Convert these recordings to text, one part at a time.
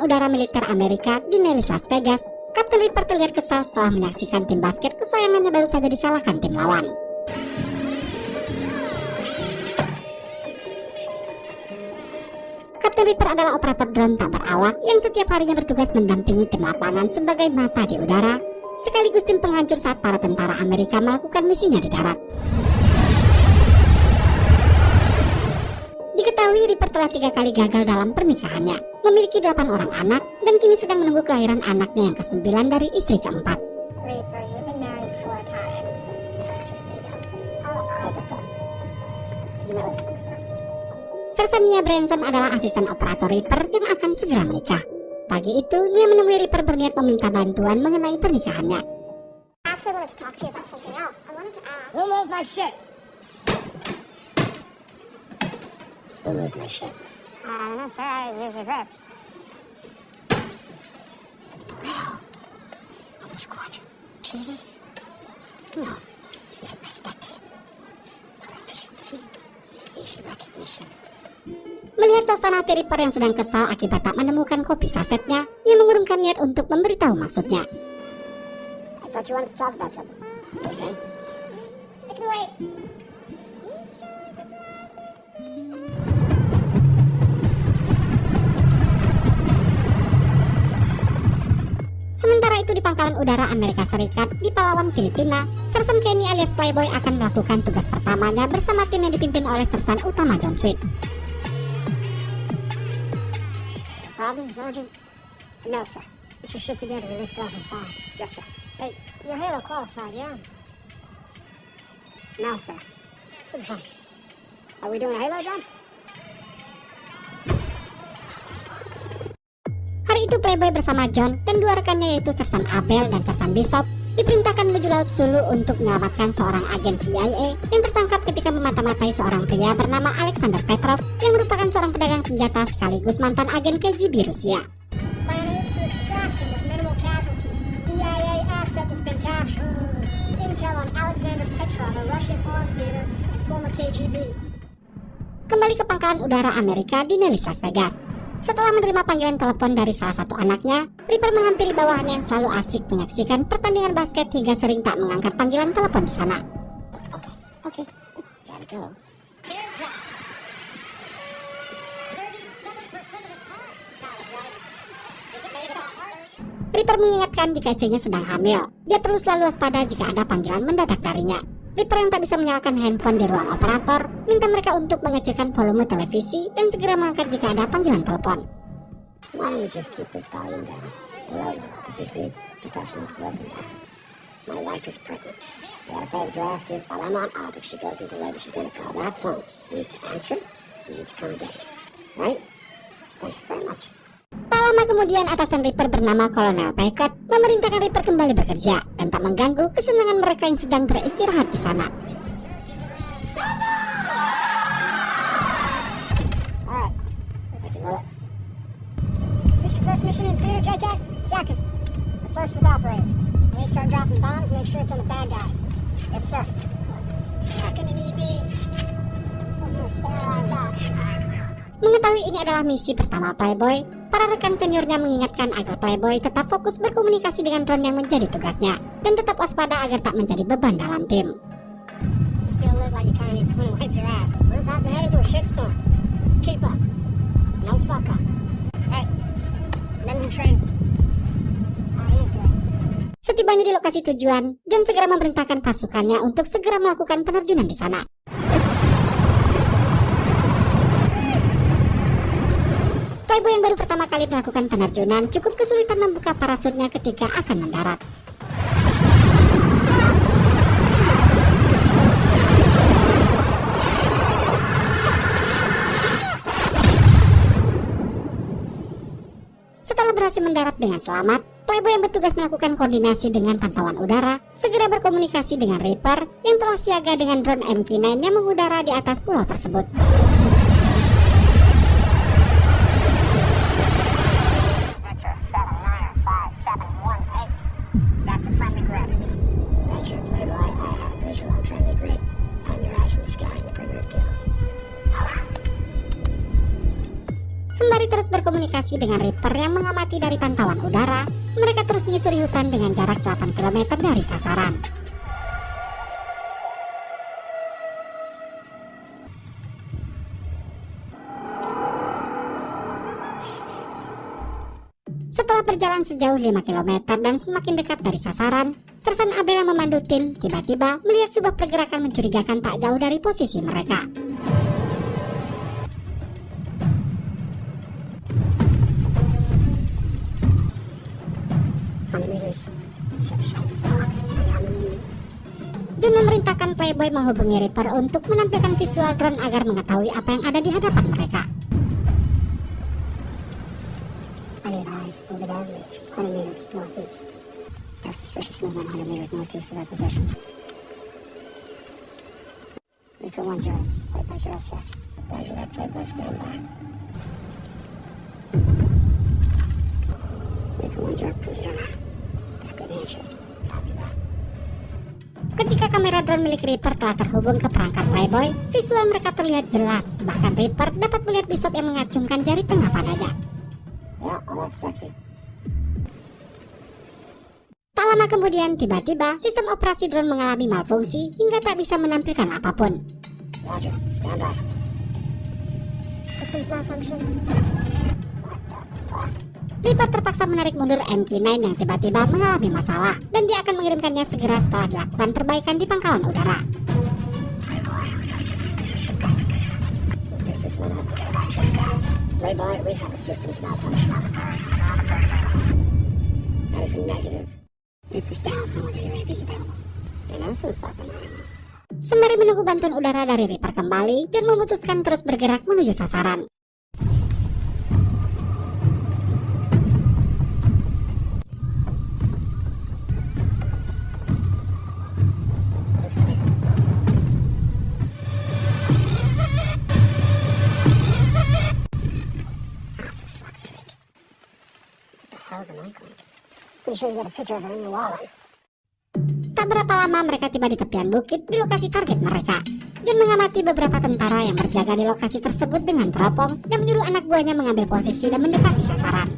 pangkalan udara militer Amerika di Nellis, Las Vegas, Kapten Ripper terlihat kesal setelah menyaksikan tim basket kesayangannya baru saja dikalahkan tim lawan. Kapten Ripper adalah operator drone tak berawak yang setiap harinya bertugas mendampingi tim lapangan sebagai mata di udara, sekaligus tim penghancur saat para tentara Amerika melakukan misinya di darat. Diketahui Ripper telah 3 kali gagal dalam pernikahannya, memiliki 8 orang anak, dan kini sedang menunggu kelahiran anaknya yang ke-9 dari istri keempat. Ripper, you've been married 4 times. That's just me though. Sersan Nia Branson adalah asisten operator Ripper yang akan segera menikah. Pagi itu, Nia menemui Ripper berniat meminta bantuan mengenai pernikahannya. I actually wanted to talk to you about something else. I wanted to ask. Who moved my shit? Who moved my shit? I don't know, sir. I used the drift. Morale of the squadron. Jesus? No. Is it respected for efficiency, easy recognition? Melihat suasana hati Ripper yang sedang kesal akibat tak menemukan kopi sasetnya, Nia mengurungkan niat untuk memberitahu maksudnya. I thought you wanted to talk about something. What are you saying? It can wait. Sementara itu di pangkalan udara Amerika Serikat di Palawan, Filipina, Sersan Kenny alias Playboy akan melakukan tugas pertamanya bersama tim yang dipimpin oleh Sersan Utama John Sweet. Problem, Sergeant? No, sir. Get your shit together. We lift off in 5. Yes, sir. Hey, you're Halo qualified, yeah? No, sir. We're fine. Are we doing a Halo job? Hari itu Playboy bersama John dan 2 rekannya yaitu Sersan Abel dan Sersan Bishop diperintahkan menuju Laut Sulu untuk menyelamatkan seorang agen CIA yang tertangkap ketika memata-matai seorang pria bernama Alexander Petrov yang merupakan seorang pedagang senjata sekaligus mantan agen KGB Rusia. Plan is to extract him with minimal casualties. DIA asset has been captured. Intel on Alexander Petrov, a Russian arms dealer and former KGB. Kembali ke pangkalan udara Amerika di Nellis, Las Vegas. Setelah menerima panggilan telepon dari salah satu anaknya, Ripper menghampiri bawahannya yang selalu asik menyaksikan pertandingan basket hingga sering tak mengangkat panggilan telepon di sana. Okay. Gotta go. Ripper mengingatkan jika istrinya sedang hamil. Dia perlu selalu waspada jika ada panggilan mendadak darinya. Ripper yang tak bisa menyalakan handphone di ruang operator minta mereka untuk mengecilkan volume televisi dan segera mengangkat jika ada panggilan telepon. Why don't we just keep this volume down? Low now, because this is professional delivery. My wife is pregnant. I got a favor to ask you. While I'm on op, if she goes into labor, she's going to call that phone. You need to answer it. You need to come get me. Right? Thank you very much. Tak lama kemudian atasan Ripper bernama Kolonel Peckett memerintahkan Ripper kembali bekerja dan tak mengganggu kesenangan mereka yang sedang beristirahat di sana. Alright. I can roll it. Is this your first mission in theater, JTAC? Second. The first with operators. When they start dropping bombs, make sure it's on the bad guys. Yes, sir. Second in EVs. Listen, sterilized out. Mengetahui ini adalah misi pertama Playboy, para rekan seniornya mengingatkan agar Playboy tetap fokus berkomunikasi dengan drone yang menjadi tugasnya dan tetap waspada agar tak menjadi beban dalam tim. Still live like you kinda need someone to wipe your ass. We're about to head into a shitstorm. Keep up. No fuck up. Hey, remember the train? He's good. Setibanya di lokasi tujuan, John segera memerintahkan pasukannya untuk segera melakukan penerjunan di sana. Playboy yang baru pertama kali melakukan penerjunan cukup kesulitan membuka parasutnya ketika akan mendarat. Setelah berhasil mendarat dengan selamat, Playboy yang bertugas melakukan koordinasi dengan pantauan udara segera berkomunikasi dengan Ripper yang telah siaga dengan drone MQ-9 yang mengudara di atas pulau tersebut. Roger, Playboy. I have visual on friendly grid. On your eyes in the sky in the perimeter of 2. Sembari terus berkomunikasi dengan Reaper yang mengamati dari pantauan udara, mereka terus menyusuri hutan dengan jarak 8 km dari sasaran. Setelah berjalan sejauh 5 km dan semakin dekat dari sasaran, sersan Abel yang memandu tim tiba-tiba melihat sebuah pergerakan mencurigakan tak jauh dari posisi mereka. 100 meters. Box. John memerintahkan Playboy menghubungi Reaper untuk menampilkan visual drone agar mengetahui apa yang ada di hadapan mereka. I advise over the average, 100 meters northeast. There's suspicious movement 100 meters northeast of our position. Reaper 10, Playboy 06. Roger that, Playboy, stand by. Reaper 10, please turn on. Good answer. Copy that. Ketika kamera drone milik Reaper telah terhubung ke perangkat Playboy, visual mereka terlihat jelas. Bahkan Reaper dapat melihat Bishop yang mengacungkan jari tengah padanya. Yeah, all that's sexy. Tak lama kemudian, tiba-tiba sistem operasi drone mengalami malfungsi hingga tak bisa menampilkan apapun. Roger, stand by. Systems malfunction. Reaper terpaksa menarik mundur MQ-9 yang tiba-tiba mengalami masalah, dan dia akan mengirimkannya segera setelah dilakukan perbaikan di pangkalan udara. Fix this one up. Playboy, we have a systems malfunction. That is a negative. Reaper's down. No wonder your AV's available. And that's some fucking animal. Sembari menunggu bantuan udara dari Reaper kembali, John memutuskan terus bergerak menuju sasaran. How's the mic link? Pretty sure you got a picture of her in your wallet. Tak berapa lama mereka tiba di tepian bukit di lokasi target mereka. John mengamati beberapa tentara yang berjaga di lokasi tersebut dengan teropong dan menyuruh anak buahnya mengambil posisi dan mendekati sasaran.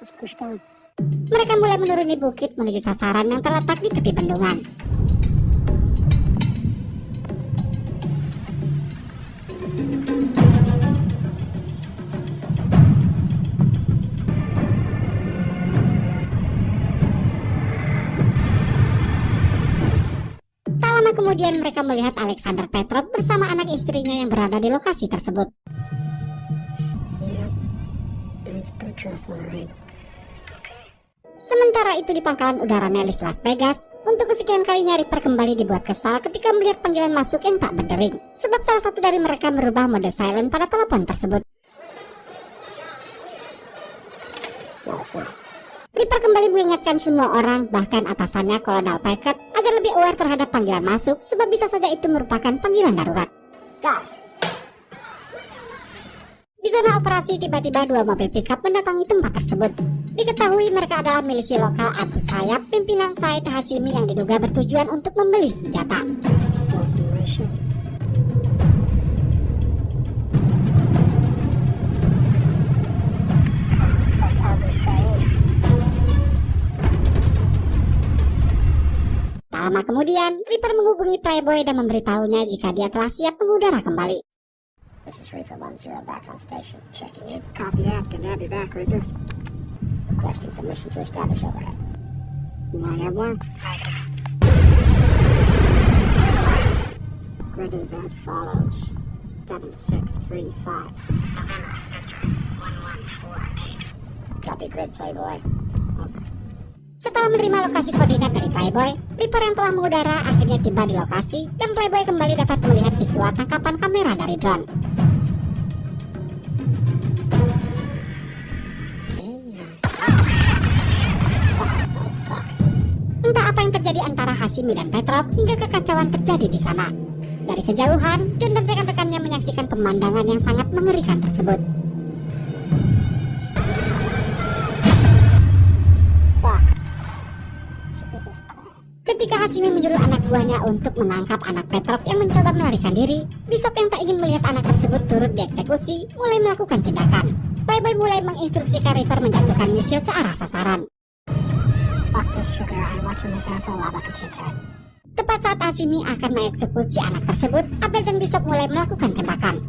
Let's push down. Mereka mulai menuruni bukit menuju sasaran yang terletak di tepi bendungan. Kemudian mereka melihat Alexander Petrov bersama anak istrinya yang berada di lokasi tersebut. Sementara itu di pangkalan udara Nellis Las Vegas, untuk kesekian kalinya Reaper kembali dibuat kesal ketika melihat panggilan masuk yang tak berdering, sebab salah satu dari mereka merubah mode silent pada telepon tersebut. Reaper kembali mengingatkan semua orang, bahkan atasannya Kolonel Packard, agar lebih aware terhadap panggilan masuk, sebab bisa saja itu merupakan panggilan darurat. Guys. Di zona operasi tiba-tiba dua mobil pickup mendatangi tempat tersebut. Diketahui mereka adalah milisi lokal Abu Sayyaf, pimpinan Said Hashimi yang diduga bertujuan untuk membeli senjata. Tak lama kemudian, Reaper menghubungi Playboy dan memberitahunya jika dia telah siap mengudara kembali. This is Reaper 10 back on station. Checking in. Copy that. Good to have you back, Reaper. Requesting permission to establish overhead. Line airborne. Grid is as follows. 7635. Copy grid, Playboy. Setelah menerima lokasi koordinat dari Playboy, Reaper yang telah mengudara akhirnya tiba di lokasi dan Playboy kembali dapat melihat visual tangkapan kamera dari drone. Entah apa yang terjadi antara Hashimi dan Petrov hingga kekacauan terjadi di sana. Dari kejauhan, John dan rekan-rekannya menyaksikan pemandangan yang sangat mengerikan tersebut. Ketika Hashimi menyuruh anak buahnya untuk menangkap anak Petrov yang mencoba melarikan diri, Bishop yang tak ingin melihat anak tersebut turut dieksekusi mulai melakukan tindakan. Playboy mulai menginstruksikan Reaper menjatuhkan misil ke arah sasaran. Fuck this sugar. I'm watching this asshole lob off a kid's head. Tepat saat Hashimi akan mengeksekusi anak tersebut, Abel dan Bishop mulai melakukan tembakan.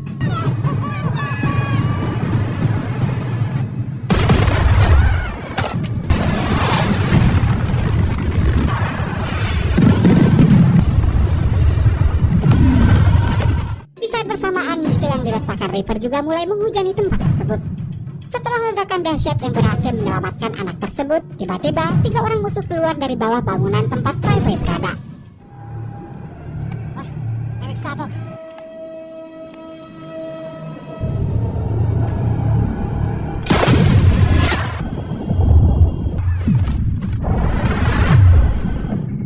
Di saat bersamaan, misil yang dirasakan Reaper juga mulai menghujani tempat tersebut. Setelah ledakan dahsyat yang berhasil menyelamatkan anak tersebut, tiba-tiba 3 orang musuh keluar dari bawah bangunan tempat Playboy berada. Sabok.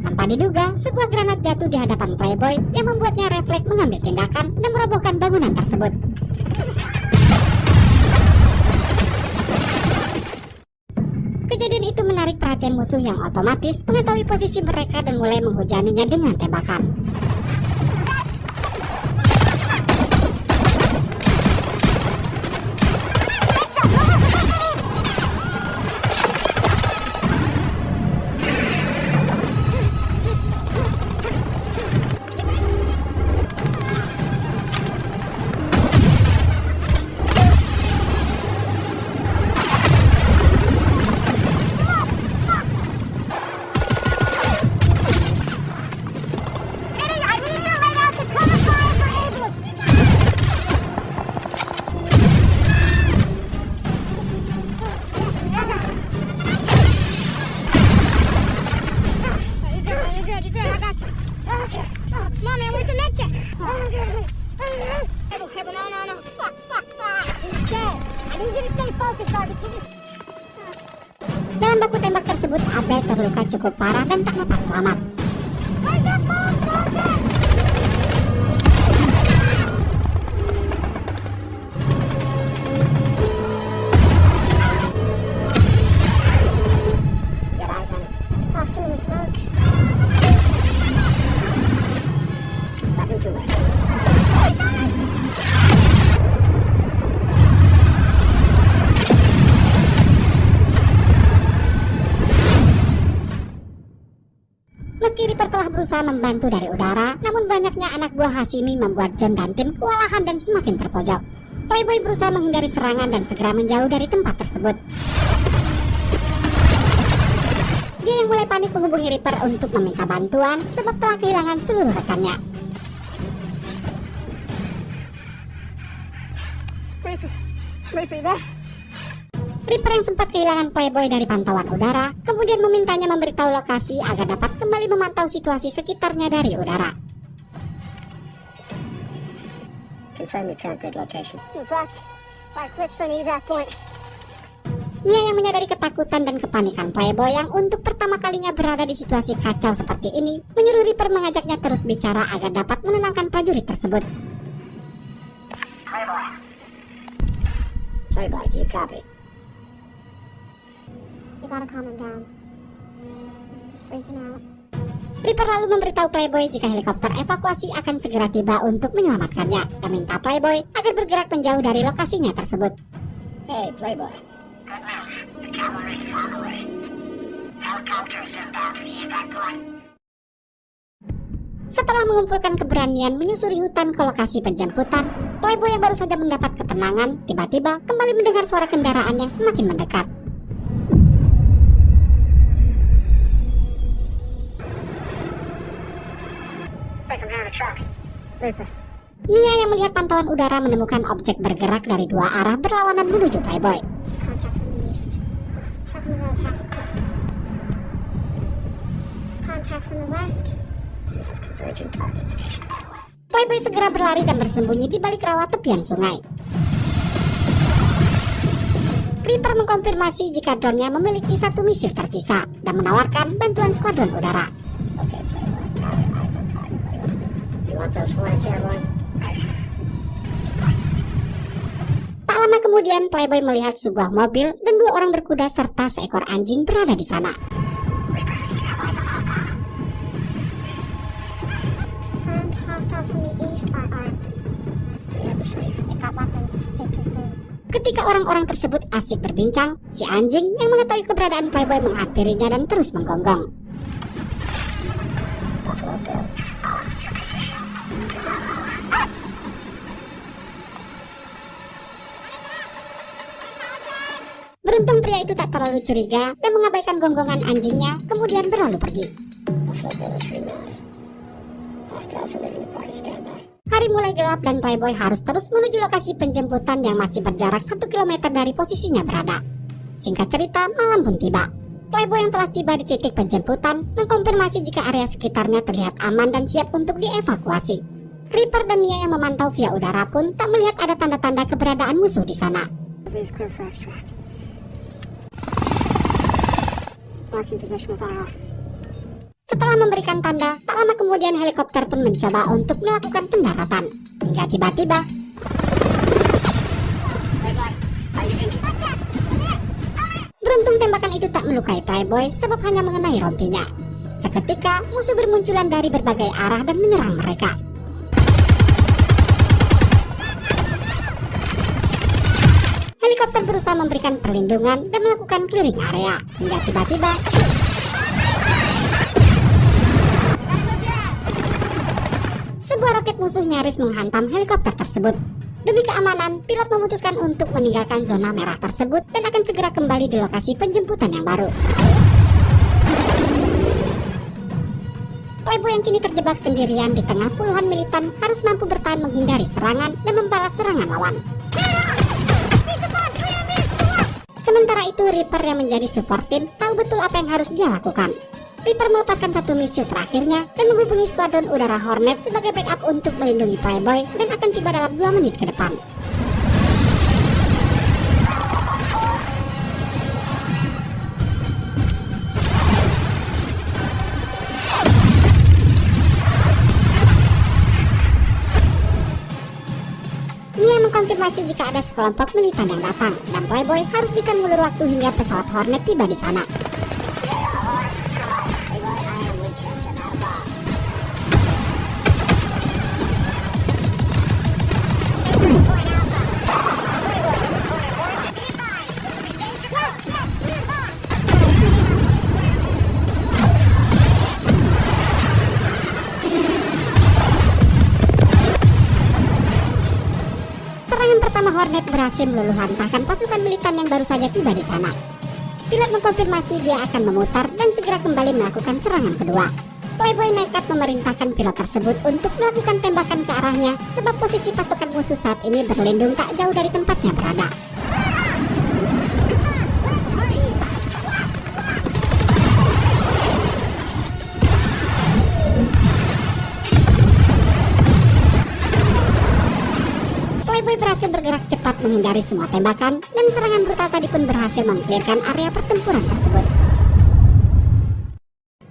Tanpa diduga, sebuah granat jatuh di hadapan Playboy yang membuatnya refleks mengambil tindakan dan merobohkan bangunan tersebut. Kejadian itu menarik perhatian musuh yang otomatis mengetahui posisi mereka dan mulai menghujaninya dengan tembakan. Dalam baku tembak tersebut, Abel terluka cukup parah dan tak dapat selamat. Got eyes on it. Lost him in the smoke. Weapons are ready. Meski Reaper telah berusaha membantu dari udara, namun banyaknya anak buah Hashimi membuat John dan tim kewalahan dan semakin terpojok. Playboy berusaha menghindari serangan dan segera menjauh dari tempat tersebut. Dia yang mulai panik menghubungi Reaper untuk meminta bantuan sebab telah kehilangan seluruh rekannya. Reaper, there. Reaper yang sempat kehilangan Playboy dari pantauan udara, kemudian memintanya memberitahu lokasi agar dapat kembali memantau situasi sekitarnya dari udara. Confirm your current grid location. Fox. 5 clicks from the evac point. Mia yang menyadari ketakutan dan kepanikan Playboy yang untuk pertama kalinya berada di situasi kacau seperti ini, menyuruh Reaper mengajaknya terus bicara agar dapat menenangkan prajurit tersebut. Playboy, do you copy? You gotta calm him down. He's freaking out. Reaper lalu memberitahu Playboy jika helikopter evakuasi akan segera tiba untuk menyelamatkannya dan minta Playboy agar bergerak menjauh dari lokasinya tersebut. Hey, Playboy. Good news. The cavalry is on the way. Helicopters inbound to the evac point. Setelah mengumpulkan keberanian menyusuri hutan ke lokasi penjemputan, Playboy yang baru saja mendapat ketenangan tiba-tiba kembali mendengar suara kendaraan yang semakin mendekat. Take him down a truck. Reaper. Mia yang melihat pantauan udara menemukan objek bergerak dari 2 arah berlawanan menuju Playboy. Contact from the east. Truck on the road, half a clip. Contact from the west. You have convergent targets. Playboy segera berlari dan bersembunyi di balik rawa tepian sungai. Reaper mengkonfirmasi jika drone-nya memiliki 1 misil tersisa dan menawarkan bantuan skuadron udara. Okay, Playboy. Now your eyes on target, Playboy. You want those hornets airborne? Tak lama kemudian, Playboy melihat sebuah mobil dan 2 orang berkuda serta seekor anjing berada di sana. hostiles from the east are armed. Yeah, we're safe. They've got weapons. Safe to assume. Ketika orang-orang tersebut asik berbincang, si anjing yang mengetahui keberadaan Playboy menghampirinya dan terus menggonggong. Buffalo Bill. Beruntung pria itu tak terlalu curiga dan mengabaikan gonggongan anjingnya, kemudian berlalu pergi. Buffalo Bill is remounted. Hostiles are leaving the party. Stand by. Hari mulai gelap dan Playboy harus terus menuju lokasi penjemputan yang masih berjarak 1 km dari posisinya berada. Singkat cerita, malam pun tiba. Playboy yang telah tiba di titik penjemputan mengkonfirmasi jika area sekitarnya terlihat aman dan siap untuk dievakuasi. Reaper dan Nia yang memantau via udara pun tak melihat ada tanda-tanda keberadaan musuh di sana. Is clear for extract. Marking position with IR. Setelah memberikan tanda, tak lama kemudian helikopter pun mencoba untuk melakukan pendaratan. Hingga tiba-tiba, beruntung tembakan itu tak melukai Playboy sebab hanya mengenai rompinya. Seketika, musuh bermunculan dari berbagai arah dan menyerang mereka. Helikopter berusaha memberikan perlindungan dan melakukan clearing area. Hingga tiba-tiba, sebuah roket musuh nyaris menghantam helikopter tersebut. Demi keamanan, pilot memutuskan untuk meninggalkan zona merah tersebut dan akan segera kembali di lokasi penjemputan yang baru. Playboy yang kini terjebak sendirian di tengah puluhan militan harus mampu bertahan menghindari serangan dan membalas serangan lawan. Sementara itu, Reaper yang menjadi support tim tahu betul apa yang harus dia lakukan. Reaper melepaskan satu misil terakhirnya dan menghubungi skuadron udara Hornet sebagai backup untuk melindungi Playboy dan akan tiba dalam 2 menit ke depan. Nia mengkonfirmasi jika ada sekelompok militan yang datang dan Playboy harus bisa mengulur waktu hingga pesawat Hornet tiba di sana. Serangan pertama Hornet berhasil meluluhlantahkan pasukan militan yang baru saja tiba di sana. Pilot mengkonfirmasi dia akan memutar dan segera kembali melakukan serangan kedua. Playboy nekat memerintahkan pilot tersebut untuk melakukan tembakan ke arahnya sebab posisi pasukan musuh saat ini berlindung tak jauh dari tempatnya berada. Playboy berhasil bergerak cepat menghindari semua tembakan dan serangan brutal tadi pun berhasil mengklirkan area pertempuran tersebut.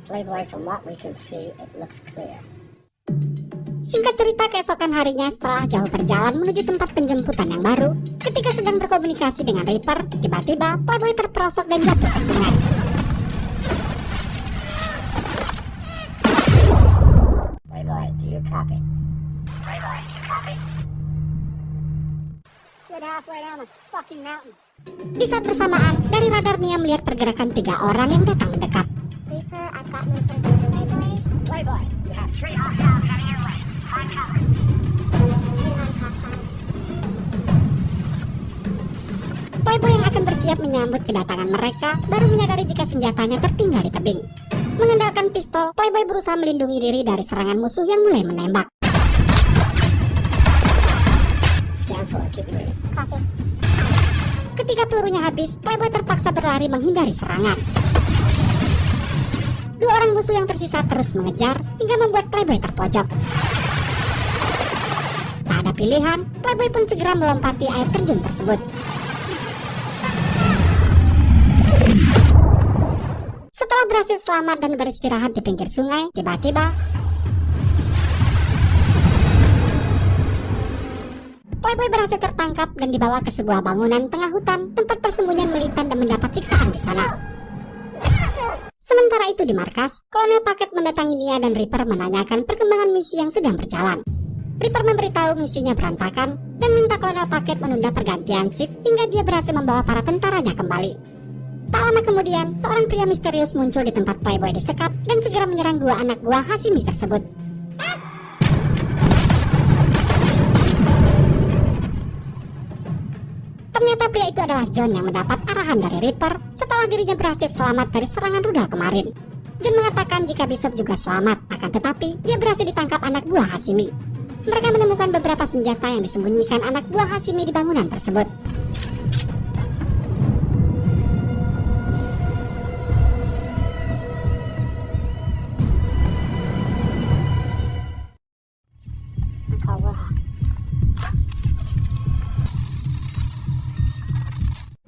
Playboy, from what we can see, it looks clear. Singkat cerita, keesokan harinya setelah jauh berjalan menuju tempat penjemputan yang baru, ketika sedang berkomunikasi dengan Reaper, tiba-tiba Playboy terperosok dan jatuh ke sungai. Playboy, do you copy? Playboy, you copy? Slid halfway down the fucking mountain. Di saat bersamaan, dari radar Nia melihat pergerakan 3 orang yang datang mendekat. Reaper, I've got movement for Playboy. Playboy, you have 3 Hostiles heading your way. Find cover. Hang on, hostile. Playboy yang akan bersiap menyambut kedatangan mereka baru menyadari jika senjatanya tertinggal di tebing. Mengandalkan pistol, Playboy berusaha melindungi diri dari serangan musuh yang mulai menembak. Scan for it, keep it moving. Copy. Ketika pelurunya habis, Playboy terpaksa berlari menghindari serangan. 2 orang musuh yang tersisa terus mengejar hingga membuat Playboy terpojok. Tak ada pilihan, Playboy pun segera melompati air terjun tersebut. Setelah berhasil selamat dan beristirahat di pinggir sungai, tiba-tiba Playboy berhasil tertangkap dan dibawa ke sebuah bangunan tengah hutan tempat persembunyian militan dan mendapat siksaan di sana. Sementara itu di markas, Kolonel Paket mendatangi Nia dan Reaper menanyakan perkembangan misi yang sedang berjalan. Reaper memberitahu misinya berantakan dan minta Kolonel Paket menunda pergantian shift hingga dia berhasil membawa para tentaranya kembali. Tak lama kemudian, seorang pria misterius muncul di tempat Playboy disekap dan segera menyerang dua anak buah Hashimi tersebut. Ternyata pria itu adalah John yang mendapat arahan dari Reaper setelah dirinya berhasil selamat dari serangan rudal kemarin. John mengatakan jika Bishop juga selamat, akan tetapi dia berhasil ditangkap anak buah Hashimi. Mereka menemukan beberapa senjata yang disembunyikan anak buah Hashimi di bangunan tersebut.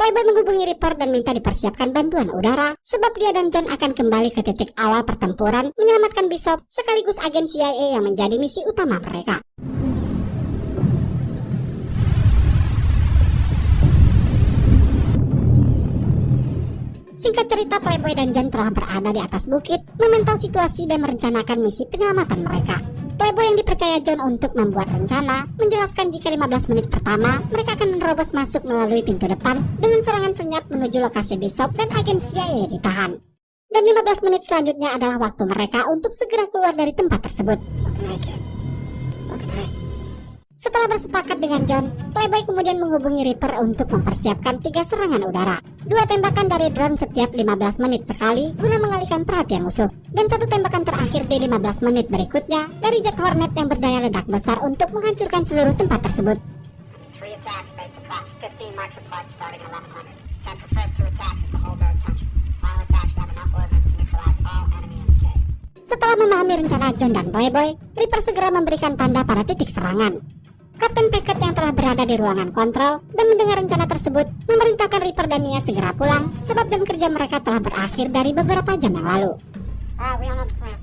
Playboy menghubungi Reaper dan minta dipersiapkan bantuan udara sebab dia dan John akan kembali ke titik awal pertempuran menyelamatkan Bishop sekaligus agen CIA yang menjadi misi utama mereka. Singkat cerita, Playboy dan John telah berada di atas bukit memantau situasi dan merencanakan misi penyelamatan mereka. Playboy yang dipercaya John untuk membuat rencana menjelaskan jika 15 menit pertama mereka akan menerobos masuk melalui pintu depan dengan serangan senyap menuju lokasi Bishop dan agen CIA ditahan. Dan 15 menit selanjutnya adalah waktu mereka untuk segera keluar dari tempat tersebut. Setelah bersepakat dengan John, Playboy kemudian menghubungi Reaper untuk mempersiapkan 3 serangan udara. 2 tembakan dari drone setiap 15 menit sekali guna mengalihkan perhatian musuh. Dan 1 tembakan terakhir di 15 menit berikutnya dari jet Hornet yang berdaya ledak besar untuk menghancurkan seluruh tempat tersebut. 3 attacks based approx 15 marks apart starting 1100. 10 for first 2 attacks is the whole bird touch. Final attacks should have enough ordnance to neutralize all enemy indicators. Setelah memahami rencana John dan Playboy, Reaper segera memberikan tanda pada titik serangan. Kapten Packet yang telah berada di ruangan kontrol dan mendengar rencana tersebut memerintahkan Reaper dan Nia segera pulang sebab jam kerja mereka telah berakhir dari beberapa jam yang lalu. Alright, we don't know the plan.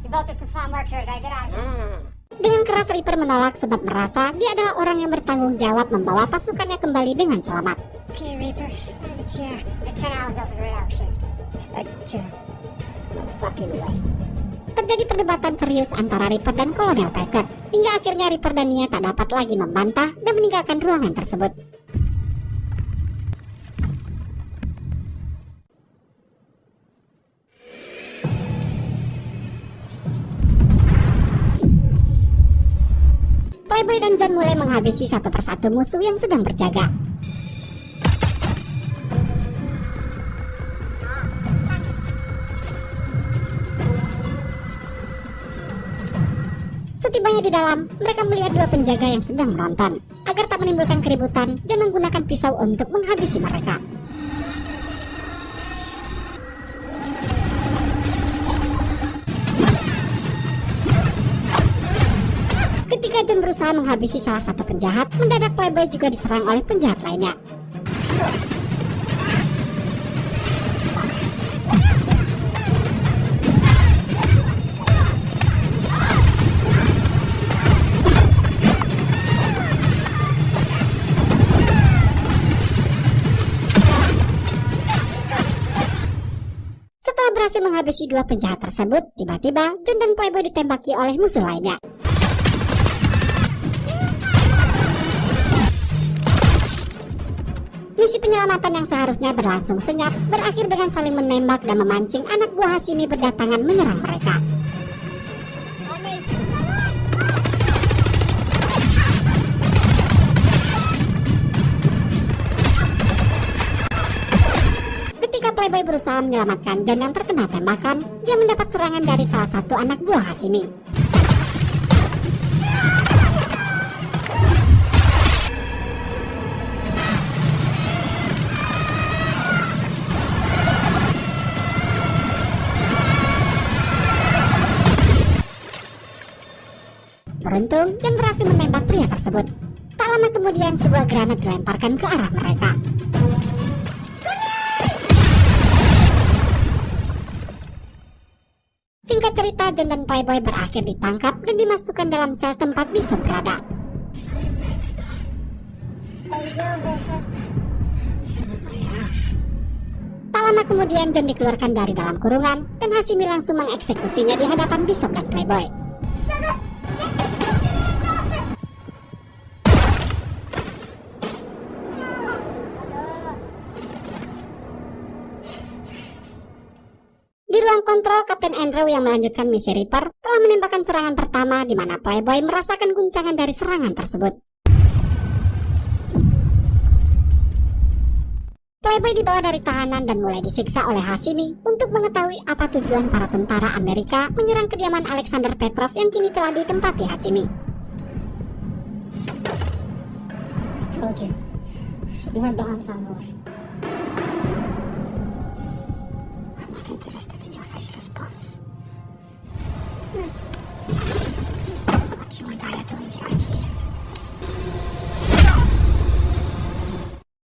You both did some fine work here today. Get out of here. Dengan keras Reaper menolak sebab merasa dia adalah orang yang bertanggung jawab membawa pasukannya kembali dengan selamat. Okay, Reaper. Have the chair. At 10 hours over the 8-hour shift. That's the chair. No fucking way. Terjadi perdebatan serius antara Reaper dan Kolonel Packet, hingga akhirnya Reaper dan Nia tak dapat lagi membantah dan meninggalkan ruangan tersebut. Playboy dan John mulai menghabisi satu persatu musuh yang sedang berjaga. Setibanya di dalam, mereka melihat 2 penjaga yang sedang menonton. Agar tak menimbulkan keributan, John menggunakan pisau untuk menghabisi mereka. Ketika John berusaha menghabisi salah satu penjahat, mendadak Playboy juga diserang oleh penjahat lainnya. Berhasil menghabisi 2 penjahat tersebut, tiba-tiba John dan Playboy ditembaki oleh musuh lainnya. Misi penyelamatan yang seharusnya berlangsung senyap berakhir dengan saling menembak dan memancing anak buah Hashimi berdatangan menyerang mereka. Playboy berusaha menyelamatkan John yang terkena tembakan, dia mendapat serangan dari salah satu anak buah Hashimi. Beruntung, John berhasil menembak pria tersebut. Tak lama kemudian, sebuah granat dilemparkan ke arah mereka. Singkat cerita, John dan Playboy berakhir ditangkap dan dimasukkan dalam sel tempat Bishop berada. Tak lama kemudian John dikeluarkan dari dalam kurungan dan Hashimi langsung mengeksekusinya di hadapan Bishop dan Playboy. Di ruang kontrol, Kapten Andrew yang melanjutkan misi Reaper telah menembakkan serangan pertama di mana Playboy merasakan guncangan dari serangan tersebut. Playboy dibawa dari tahanan dan mulai disiksa oleh Hashimi untuk mengetahui apa tujuan para tentara Amerika menyerang kediaman Alexander Petrov yang kini telah ditempati Hashimi. Told you. More bombs on the way. I'm not interested in your face response. What you and I are doing right here.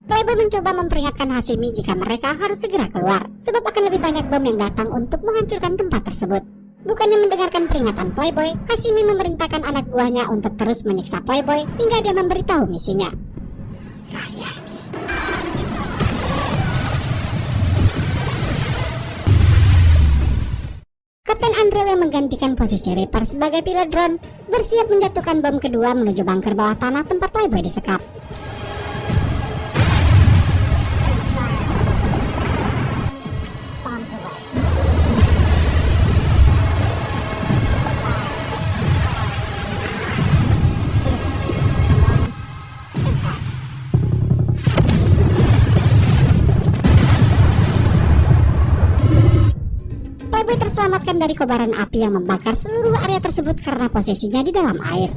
Playboy mencoba memperingatkan Hashimi jika mereka harus segera keluar, sebab akan lebih banyak bom yang datang untuk menghancurkan tempat tersebut. Bukannya mendengarkan peringatan Playboy, Hashimi memerintahkan anak buahnya untuk terus menyiksa Playboy hingga dia memberitahu misinya. Kapten Andrew yang menggantikan posisi Reaper sebagai pilot drone bersiap menjatuhkan bom kedua menuju bunker bawah tanah tempat Playboy disekap. Bombs away. Playboy terselamatkan dari kobaran api yang membakar seluruh area tersebut karena posisinya di dalam air.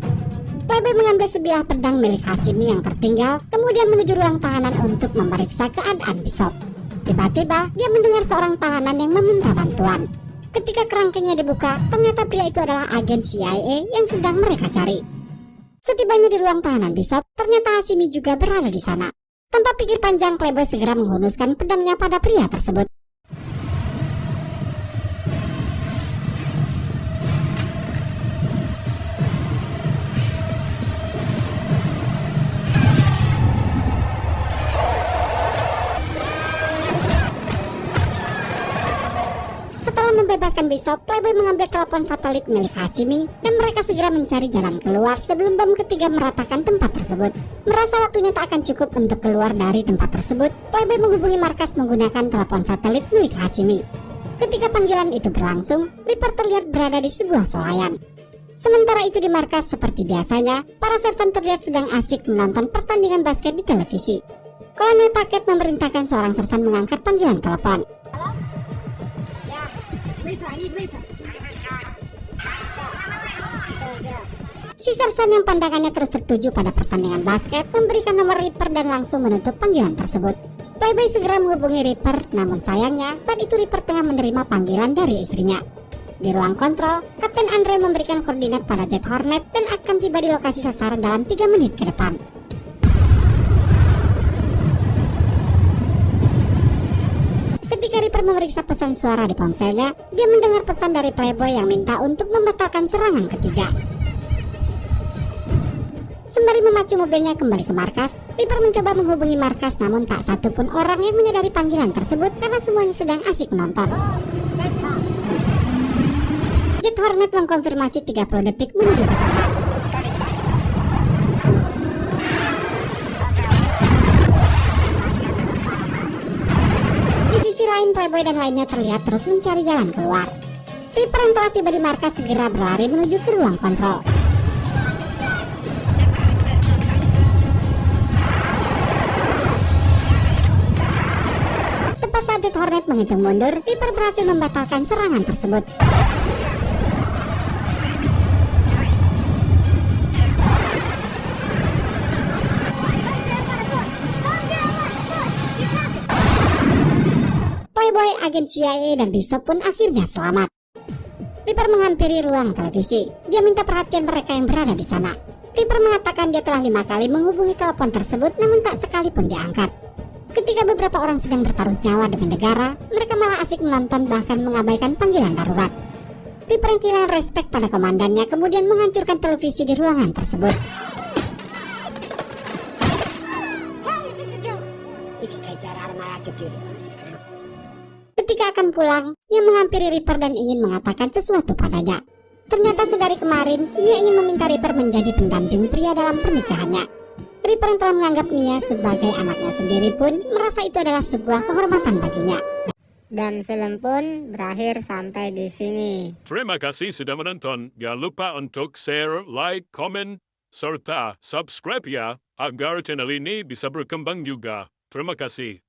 Playboy mengambil sebilah pedang milik Hashimi yang tertinggal, kemudian menuju ruang tahanan untuk memeriksa keadaan Bishop. Tiba-tiba, dia mendengar seorang tahanan yang meminta bantuan. Ketika kerangkengnya dibuka, ternyata pria itu adalah agen CIA yang sedang mereka cari. Setibanya di ruang tahanan Bishop, ternyata Hashimi juga berada di sana. Tanpa pikir panjang, Playboy segera menghunuskan pedangnya pada pria tersebut. Setelah membebaskan Bishop, Playboy mengambil telepon satelit milik Hashimi dan mereka segera mencari jalan keluar sebelum bom ketiga meratakan tempat tersebut. Merasa waktunya tak akan cukup untuk keluar dari tempat tersebut, Playboy menghubungi markas menggunakan telepon satelit milik Hashimi. Ketika panggilan itu berlangsung, Reaper terlihat berada di sebuah solayan. Sementara itu di markas seperti biasanya, para sersan terlihat sedang asik menonton pertandingan basket di televisi. Kolonel Paket memerintahkan seorang sersan mengangkat panggilan telepon. Reaper, I need Reaper. Si sersan yang pandangannya terus tertuju pada pertandingan basket memberikan nomor Reaper dan langsung menutup panggilan tersebut. Playboy segera menghubungi Reaper, namun sayangnya saat itu Reaper tengah menerima panggilan dari istrinya. Di ruang kontrol, Kapten Andre memberikan koordinat pada Jet Hornet dan akan tiba di lokasi sasaran dalam 3 menit ke depan. Ketika Reaper memeriksa pesan suara di ponselnya, dia mendengar pesan dari Playboy yang minta untuk membatalkan serangan ketiga. Sembari memacu mobilnya kembali ke markas, Reaper mencoba menghubungi markas namun tak satu pun orang yang menyadari panggilan tersebut karena semuanya sedang asik menonton. Jet Hornet mengkonfirmasi 30 detik menuju sasaran. Di sisi lain, Playboy dan lainnya terlihat terus mencari jalan keluar. Reaper yang telah tiba di markas segera berlari menuju ke ruang kontrol. Tepat saat Jet Hornet menghitung mundur, Reaper berhasil membatalkan serangan tersebut. Playboy, agen CIA, dan Bishop pun akhirnya selamat. Reaper menghampiri ruang televisi. Dia minta perhatian mereka yang berada di sana. Reaper mengatakan dia telah 5 kali menghubungi telepon tersebut namun tak sekalipun diangkat. Ketika beberapa orang sedang bertaruh nyawa demi negara, mereka malah asik menonton bahkan mengabaikan panggilan darurat. Reaper yang kehilangan respek pada komandannya kemudian menghancurkan televisi di ruangan tersebut. You can take that out of my active duty bonuses, Colonel. Mia akan pulang. Mia menghampiri Reaper dan ingin mengatakan sesuatu padanya. Ternyata sedari kemarin, Mia ingin meminta Reaper menjadi pendamping pria dalam pernikahannya. Reaper yang telah menganggap Mia sebagai anaknya sendiri pun merasa itu adalah sebuah kehormatan baginya. Dan film pun berakhir sampai di sini. Terima kasih sudah menonton. Jangan lupa untuk share, like, komen, serta subscribe ya, agar channel ini bisa berkembang juga. Terima kasih.